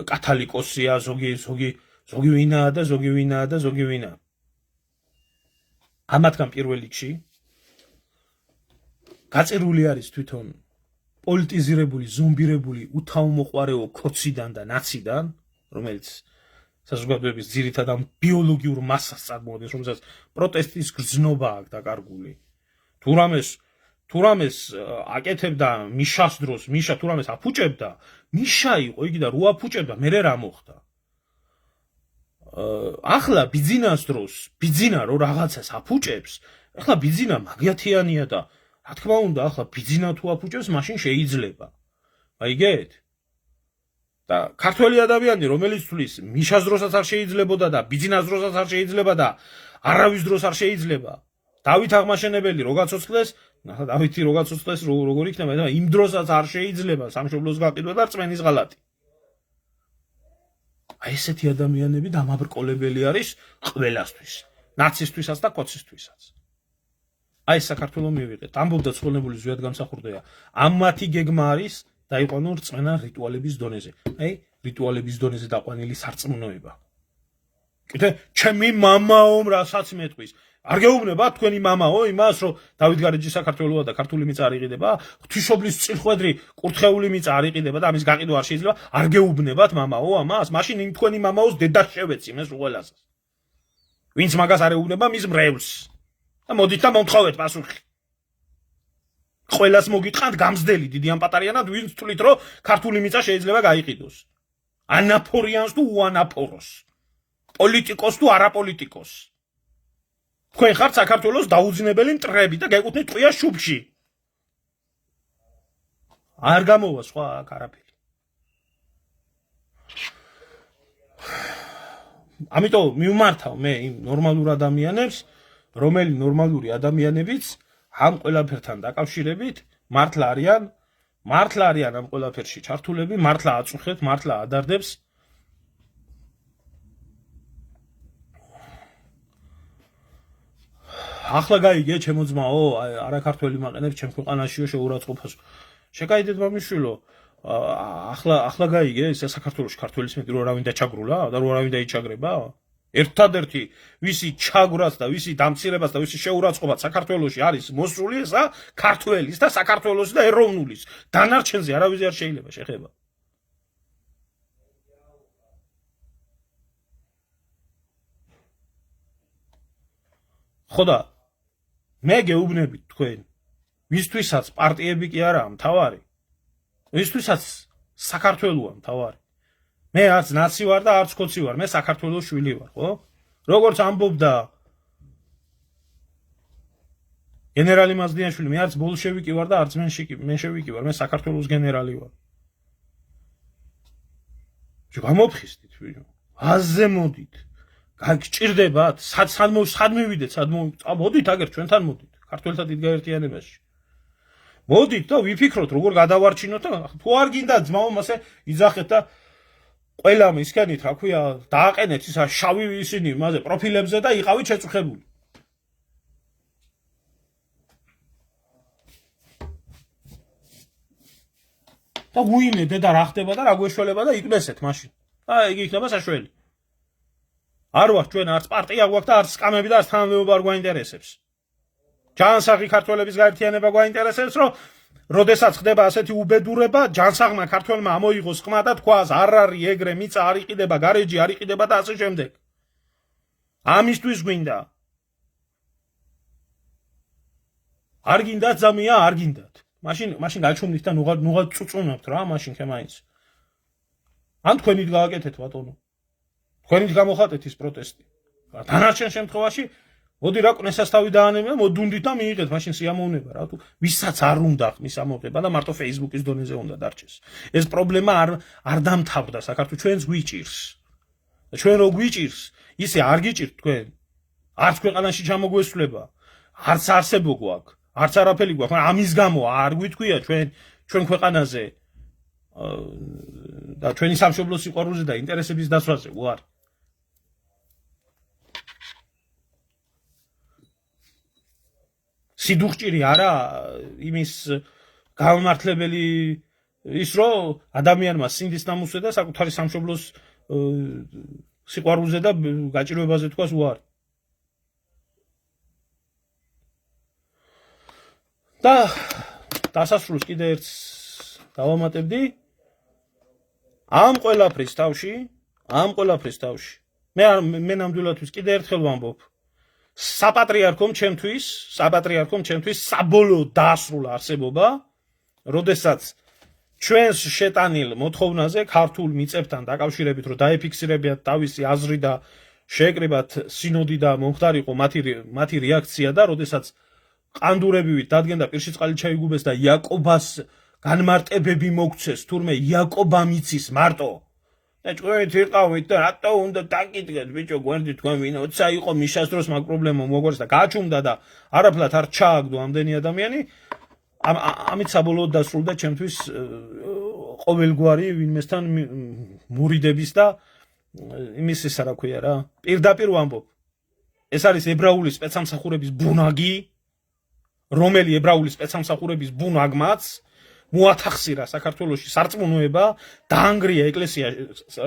Speaker 1: კათალიკოსია, ზოგი ვინაა და ზოგი ვინაა და ზოგი ვინაა. ამათგან პირველ რიგში გაწირული არის თვითონ პოლიტიზირებული, ზომბირებული უთავმოყარეო ქოციდან და ნაციდან, რომელიც საზოგადოების ძირითად ამ ბიოლოგიურ მასას წარმოადგენს, რომელსაც პროტესტის გრძნობა აქვს დაკარგული. თუ რამეს აკეთებდა მიშას დროს, მიშა თუ რამეს აფუჭებდა, მიშა იყო იგი და რო აფუჭებდა, მერე რა მოხდა? ახლა ბიძინას დროს, ბიძინა რო რაღაცას აფუჭებს, ახლა ბიძინა მაგიათიანია და რა თქმა უნდა, ახლა ბიძინა თუ აფუჭებს, მაშინ შეიძლება. აიგეთ? და ქართველი ადამიანი, რომელიც თulis მიშას დროსაც არ შეიძლებოდა და ბიძინას დროსაც არ შეიძლება და არავის დროს არ შეიძლება. დავით აღმაშენებელი რო გაცოცხლეს, ახლა დავითი რო გაცოცხლეს, როგორ იქნება და იმ დროსაც არ შეიძლება სამშობლოს გაყიდვა და რწმენის ღალატი. აი ესეთი ადამიანები დამაბრკოლებელი არის ყველასთვის, ნაცისტვისაც და კოცისთვისაც. აი საქართველოს მივიღეთ, ამბობდა ცხონებული ზვიად გამსახურდია. ამათი გეგმა არის დაიყვანონ რწმენა რიტუალების დონეზე. აი, რიტუალების დონეზე დაყვანილი სარწმუნოება. კიდე ჩემი მამაო რასაც მეტყვის. არ გეუბნება თქვენი მამაო იმას, რომ დავით გარეჯი საქართველოა და ქართული მიწა არ იყიდება, ღვთისმშობლის წილხვედრი კურთხეული მიწა არ იყიდება და ამის გაყიდვა არ შეიძლება. არ გეუბნებათ მამაო ამას? მაშინ იმ თქვენი მამაოს დედას შევეციმეს უყველასას. ვინც მაგას არ ეუბნება, მის მრევლს. და მოდით და მომთხოვეთ პასუხი. ყველას მოგიტყანთ გამზდელი დიდი ან პატარიანად, ვინც თulit რომ ქართული მიწა შეიძლება გაიყიდოს. ანაფორიანს თუ უანაფოროს. პოლიტიკოს თუ არაპოლიტიკოს. თქვენ ხართ საქართველოს დაუძინებელი მტრები და გეკუთვნით ტყვია შუბში. არ გამოვა სხვა აქ არაფერი. ამიტომ მივმართავ მე იმ ნორმალურ ადამიანებს, რომელი ნორმალური ადამიანებიც ამ ყველაფერთან დაკავშირებით მართლა არიან ამ ყველაფერში ჩართულები, მართლა აწუხეთ, მართლა ადარდებს. ახლა გაიგე ჩემო ძმაო, არაქართველი მაყენებს ჩემ ქვეყანაშიო შეურაცხყოფას. შეკაიდეთ მამიშვილო, ახლა გაიგე ეს საქართველოს ქართველის მეტი რო არავინ დაჩაგრულა და რო არავინ დაიჩაგრება? ერთადერთი ვისი ჩაგვრას და ვისი დამცირებას და ვისი შეურაცხყოფაც საქართველოში არის მოსული ესა ქართველის და საქართველოს და ეროვნულის. დანარჩენზე არავის არ შეიძლება შეხება. ხოდა მე გეუბნებით თქვენ, ვისთვისაც პარტიები კი არაა მთავარი, ვისთვისაც საქართველოა მთავარი. მე არც ნაცი ვარ და არც კოცი ვარ, მე საქართველოს შვილი ვარ, ხო? როგორც ამბობდა გენერალი მაზდიანშვილი, მე არც ბოლშევიკი ვარ და არც მენშევიკი ვარ, მე საქართველოს გენერალი ვარ. გამოფხიზდით, აზე მოდით. გაგჭირდებათ, სად მივიდეთ, მოდით აგერ ჩვენთან მოდით, ქართველთა დიდგაერთიანებაში. მოდით და ვიფიქროთ, როგორ გადავარჩინოთ და თუ არ გინდა ძმაო, მასე იძახეთ და ყველა მისქენით, რა ქვია, დააყენეთ ისა შავი ისინი მასე პროფილებზე და იყავით შეწუხებული. და უინე და რა ხდება და რა გვეშველება და იკნესეთ მაშინ. და იგი იქნება საშველი. არ ვარ ჩვენ არც პარტია გვაქვს და არც სკამები და არც თანამდებობა არ გვაინტერესებს. ჯანსაღი ქართველების გაერთიანება გვაინტერესებს, რომ როდესაც ხდება ასეთი უბედურება, ჯანსაღმა ქართველმა ამოიღოს ყმა და თქვას არ არის ეგრე მიწა არ იყიდება, გარეჯი არ იყიდება და ასე შემდეგ. ამისთვის გვინდა. არ გინდათ ზამია, არ გინდათ. მაშინ გაჩვენდით და ნუღად წუწუნებთ რა, მაშინ ხემაინც. ან თქვენით გააკეთეთ ბატონო. თქვენით გამოხატეთ ის პროტესტი. დანარჩენ შემთხვევაში მოდი რა კნესასთავი დაანებია, მოდუნდით და მიიღეთ, მაშინ სიამოვნება რა თუ ვისაც არ უნდა ხმის ამოღება და მარტო Facebook-ის დონეზე უნდა დარჩეს. ეს პრობლემა არ დამთავრდა საქართველოს, ჩვენს გვიჭირს. და ჩვენ რო გვიჭირს, ისე არ გიჭირთ თქვენ. არც ქვეყანაში ჩამოგვესვლება, არც არსებო გვაქვს, არც არაფერი გვაქვს, მაგრამ ამის გამო არ გვიტყვია ჩვენ ქვეყანაზე და ჩვენი სამშობლოს სიყვარულზე და ინტერესების დასვაზე უარ. სიდუხჭირი არა იმის გამართლებელი ის რომ ადამიანმა სინდის ნამუსზე და საკუთარი სამშობლოს სიყვარულზე და გაჭირვებაზე თქვას უარი. და დასასრულს კიდე ერთს დავამატებდი ამ ყველაფრის თავში მე ნამდვილადაც კიდე ერთხელ ვამბობ საპატრიარქომ ჩემთვის საბოლოო დაასრულა არსებობა, როდესაც ჩვენს შეტანილ მოთხოვნაზე ქართულ მიწებთან დაკავშირებით რომ დაეფიქსირებიათ თავისი აზრი და შეეკრიბათ სინოდი და მომხდარიყო მათი რეაქცია და როდესაც ყანდურებივით დადგენდა პირში წყალი ჩაიგუბეს და იაკობას განმარტებები მოგცეს თურმე იაკობა მიცის მარტო და თქვენით იყავით და რატო უნდა დაკითხეთ ბიჭო გვერდით თქვენ ვინოცა იყო მიშას დროს მაგ პრობლემა მოგვარს და გაჩუმდა და არაფრად არ ჩააგდო ამდენი ადამიანი ამით საბოლოოდ დასრულდა ჩემთვის ყოველგვარი ვინმესთან მურიდების და იმის ისა რა ქვია რა პირდაპირ ვამბობ ეს არის ებრაული სპეცსამსახურების ბუნაგი რომელი ებრაული სპეცსამსახურების ბუნაგმაც მოათახსირა საქართველოში სარწმუნოება დაანგრია ეკლესია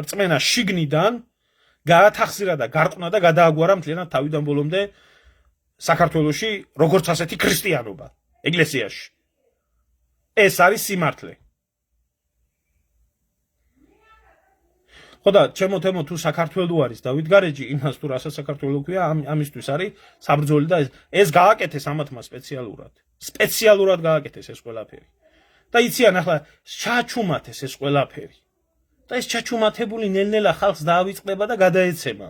Speaker 1: რწმენა შიგნიდან გაათახსირა და გარყნა და გადააგვარა მთლიანად თავიდან ბოლომდე საქართველოში როგორც ასეთი ქრისტიანობა ეკლესიაში ეს არის სიმართლე ხოდა ჩემო თემო თუ საქართველო არის დავით გარეჯი იმას თუ რასაც საქართველო ქვია ამისთვის არის საბრძოლი და ეს გააკეთეს ამათმა სპეციალურად გააკეთეს ეს ყველაფერი და იციან ახლა ჩაჩუმათეს ეს ყველაფერი და ეს ჩაჩუმათებული ნელ-ნელა ხალხს დაავიწყდება და გადაეცემა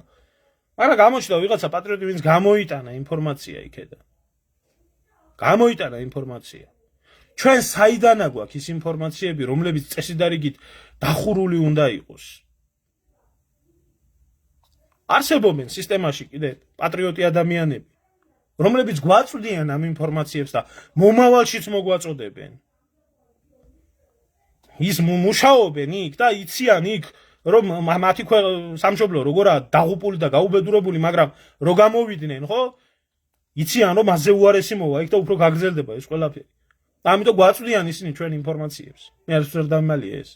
Speaker 1: მაგრამ გამოჩნდა ვიღაცა პატრიოტი ვინც გამოიტანა ინფორმაცია იქედან გამოიტანა ინფორმაცია ჩვენ საიდანა გვაქვს ის ინფორმაციები რომლებიც წესიდარიგით დახურული უნდა იყოს არსებობენ სისტემაში კიდე პატრიოტი ადამიანები რომლებიც გვაწვდიან ამ ინფორმაციებს და მომავალშიც მოგვაწოდებენ ის მუშაობენ იქ და იციან იქ რომ მათი სამშობლო როგორაა დაღუპული და გაუბედურებული მაგრამ რო გამოვიდნენ ხო იციან რომ მასზე უარესი მოვა იქ და უფრო გაგრძელდება ეს ყველაფერი ამიტომ გვაწვდიან ისინი ჩვენ ინფორმაციებს მე არ ვსწრებ დამალია ეს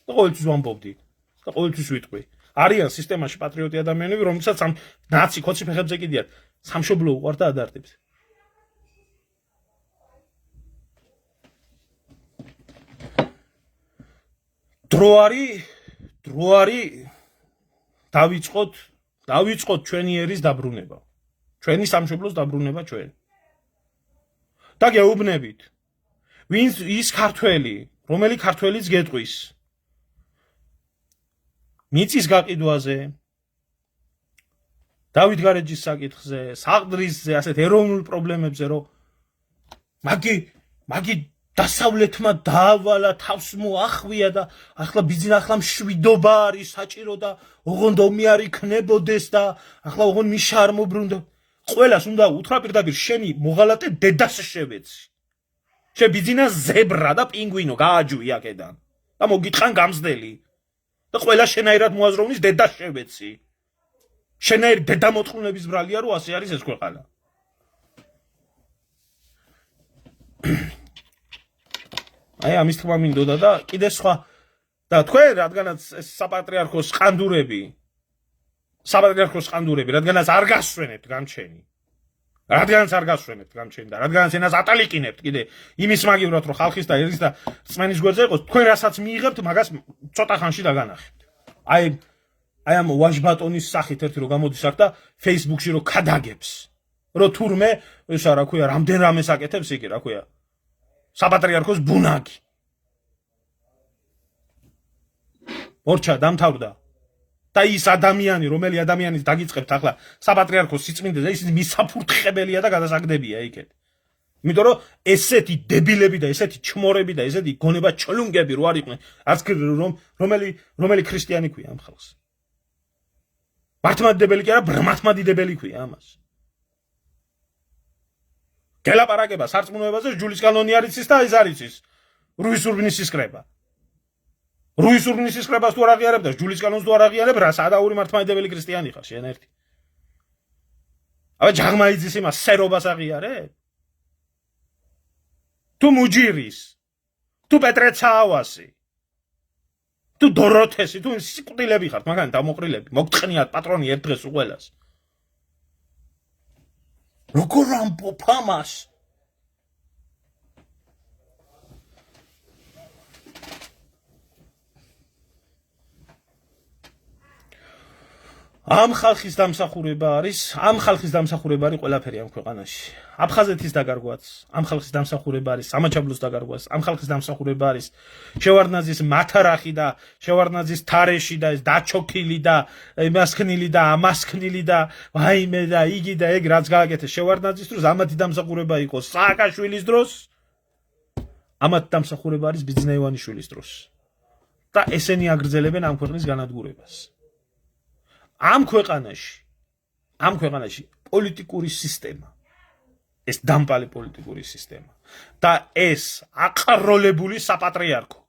Speaker 1: და ყოველთვის ვამბობდი და ყოველთვის ვიტყვი არიან სისტემაში პატრიოტი ადამიანები რომელსაც ამ ნაცი ქოცი ფეხებზე კიდიათ სამშობლო უყვართ და ადარდებთ დრო არის დავიწყოთ ჩვენი ერის დაბრუნება ჩვენი სამშობლოს დაბრუნება ჩვენ და გეუბნებით ვინც ის ქართველი რომელი ქართველიც გეტყვის მიწის გაყიდვაზე დავით გარეჯის საკითხზე საყდრისზე ასეთ ეროვნულ პრობლემებზე რომ მაგი დასავლეთმა დაავალა თავს მოახვია და ახლა ბიძინა ახლა მშვიდობა არის საჭირო და ოღონდ ომი არ იქნებოდეს და ახლა ოღონდ მიშა არ მობრუნდა ყველას უნდა უთხრა პირდაპირ შენი მოღალატე დედას შევეცი შე ბიძინა ზებრა და პინგვინო გააჯვი აქედან და მოგიტყან გამზდელი და ყველა შენაირად მოაზროვნის დედას შევეცი შენაირი დედამოწყუნების ბრალია რომ ასე არის ეს ქვეყანა აი ამის თქმა მინდოდა და კიდე სხვა და თქვენ რადგანაც ეს საპატრიარქოს ყანდურები რადგანაც არ გასვენებთ გამჩენი და რადგანაც ენას ატალიკინებთ კიდე იმის მაგივრად რომ ხალხის და ერის და რწმენის გვერდზე იყოს თქვენ რასაც მიიღებთ მაგას ცოტა ხანში დაგანახებთ აი ამ ვაჟბატონის სახით ერთი რომ გამოდის აქ და Facebook-ში რომ ქადაგებს რომ თურმე ისა რა ქვია რამდენ რამეს აკეთებს იგი რა ქვია საპატრიარქოს ბუნაგი ორჩა დამთავრდა და ის ადამიანი რომელი ადამიანის დაგიწყებთ ახლა საპატრიარქოს სიწმინდეზე ის მისაფურთხებელია და გადასაგდებია იქეთ იმიტომ რომ ესეთი დებილები და ესეთი ჩმორები და ესეთი გონება ჩლუნგები რო არ იყვნენ არც რომელი ქრისტიანი ქვია ამ ხალხს მართლმადიდებელი კი არა ბრმათმადიდებელი ქვია ამას გელაპარაკება სარწმუნოებაზე ჯულის კანონი არის ის და ეს არის ის რუის ურბნის ისკრება რუის ურნისის კრებას თუ არ აღიარებ და ჯულის კანონს თუ არ აღიარებ, რა სადაური მართლმადიდებელი ქრისტიანი ხარ შენ ერთი. აბა ჯაღმაიძის იმას სერობას აღიარებ? თუ მუჯირის, თუ პეტრეცაავასი, თუ დოროთესი, თუ სიკვდილები ხართ, მაგან დამოყრილები, მოგწყნიათ პატრონი ერთ დღეს უყველას. როგორ ამბობ ამას? ამ ხალხის დამსახურება არის ყველაფერი ამ ქვეყანაში. აფხაზეთის დაკარგვაც, ამ ხალხის დამსახურება არის სამაჩაბლოს დაკარგვაც, ამ ხალხის დამსახურება არის შევარდნაძის მათარახი და შევარდნაძის თარეში და ეს დაჩოქილი და მასქნილი და ამასქნილი და ვაიმე და იგი და ეგ რაც გააკეთეს შევარდნაძის დროს, ამათი დამსახურება იყო სააკაშვილის დროს, ამათი დამსახურება არის ბიძნაევანიშვილის დროს. და ესენი აგრძელებენ ამ ქვეყნის განადგურებას. ამ ქვეყანაში პოლიტიკური სისტემა, ეს დამპალი პოლიტიკური სისტემა და ეს აყროლებული საპატრიარქო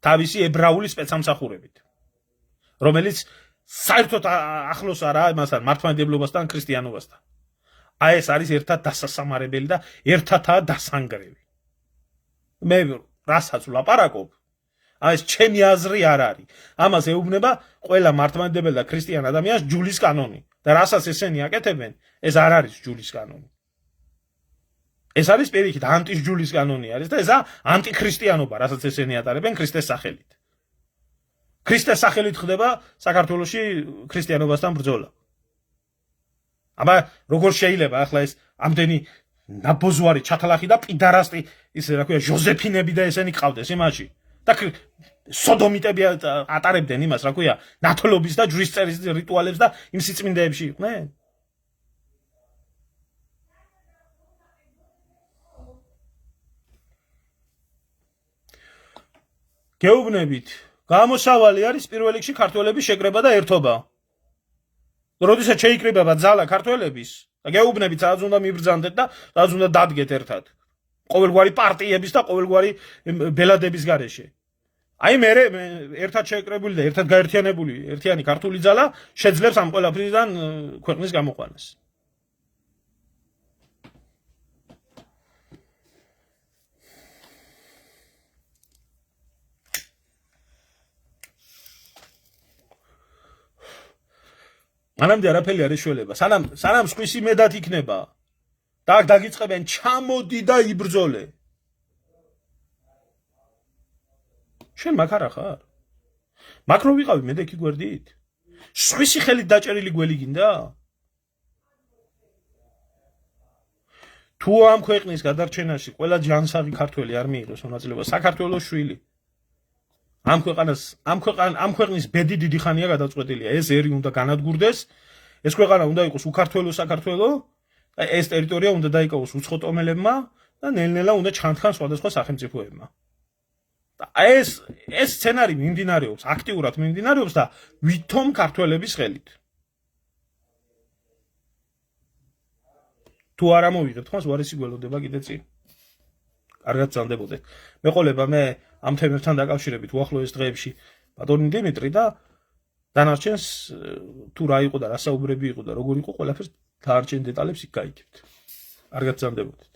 Speaker 1: თავისი ებრაული სპეცსამსახურებით, რომელიც საერთოდ ახლოს არაა იმასთან მართლმადიდებლობასთან, ქრისტიანობასთან. აი ეს არის ერთად დასასამარებელი და ერთადაა დასანგრევი. მე რასაც ვლაპარაკობ, ეს ჩემი აზრი არ არის. ამას ეუბნება ყველა მართლმადიდებელი და ქრისტიან ადამიანს ჯულის კანონი. და რასაც ესენი აკეთებენ, ეს არ არის ჯულის კანონი. ეს არის პირიქით ანტიჯულის კანონი არის და ესა ანტიქრისტიანობა, რასაც ესენი ატარებენ ქრისტეს სახელით. ქრისტეს სახელით ხდება საქართველოში ქრისტიანობასთან ბრძოლა. აბა როგორ შეიძლება ახლა ეს ამდენი ნაბოზვარი ჩათალახი და პიდარასტი ისე რა ქვია ჟოზეფინები და ესენი ყავდეს იმაში. და სოდომიტები ატარებდნენ იმას, რა ქვია, ნათლობის და ჯვრის წერის რიტუალებს და იმ სიწმინდეებში იყვნენ? გეუბნებით, გამოსავალი არის პირველ რიგში ქართველების შეკრება და ერთობა. როდესაც შეიკრიბება ძალა ქართველების, და გეუბნებით, სადაც უნდა მიბრძანდეთ და სადაც უნდა დადგეთ ერთად. ყოველგვარი პარტიების და ყოველგვარი ბელადების გარეშე. აი მე ერთად შეეკრებული და ერთად გაერთიანებული ერთიანი ქართული ძალა შეძლებს ამ ყველაფრიდან ქვეყნის გამოყვანას. მანამდე არაფერი არ ეშველება. სანამ სხვისი მედად იქნება და აქ დაგიწყებენ ჩამოდი და იბრძოლე. შენ მაგ არა ხარ? მაგ რო ვიყავი მე დექი გვერდით? სხვისი ხელით დაჭერილი გველი გინდა? თუ ამ ქვეყნის გადარჩენაში ყველა ჯანსაღი ქართველი არ მიიღოს მონაწილეობა, საქართველოს შვილი ამ ქვეყნის ბედი დიდი ხანია გადაწყვეტილია. ეს ერი უნდა განადგურდეს, ეს ქვეყანა უნდა იყოს უქართველო საქართველო, ეს ტერიტორია უნდა დაიკავოს უცხოტომელებმა და ნელ-ნელა უნდა ჩანთქან სხვადასხვა სახელმწიფოებმა. ეს სცენარი მიმდინარეობს, აქტიურად მიმდინარეობს და ვითომ ქართველების ხელით. თუ არ ამოვიღებთ ხმას, უარესი გველოდება კიდე წინ. კარგად წამდებოდეთ. მეყოლება მე ამ თემებთან დაკავშირებით უახლოეს დღეებში ბატონი დიმიტრი და დანარჩენს თუ რა იყო და რა საუბრები იყო და როგორ იყო ყველაფერს დაარჩენ დეტალებს იქ გაიგებთ. კარგად წამდებოდეთ.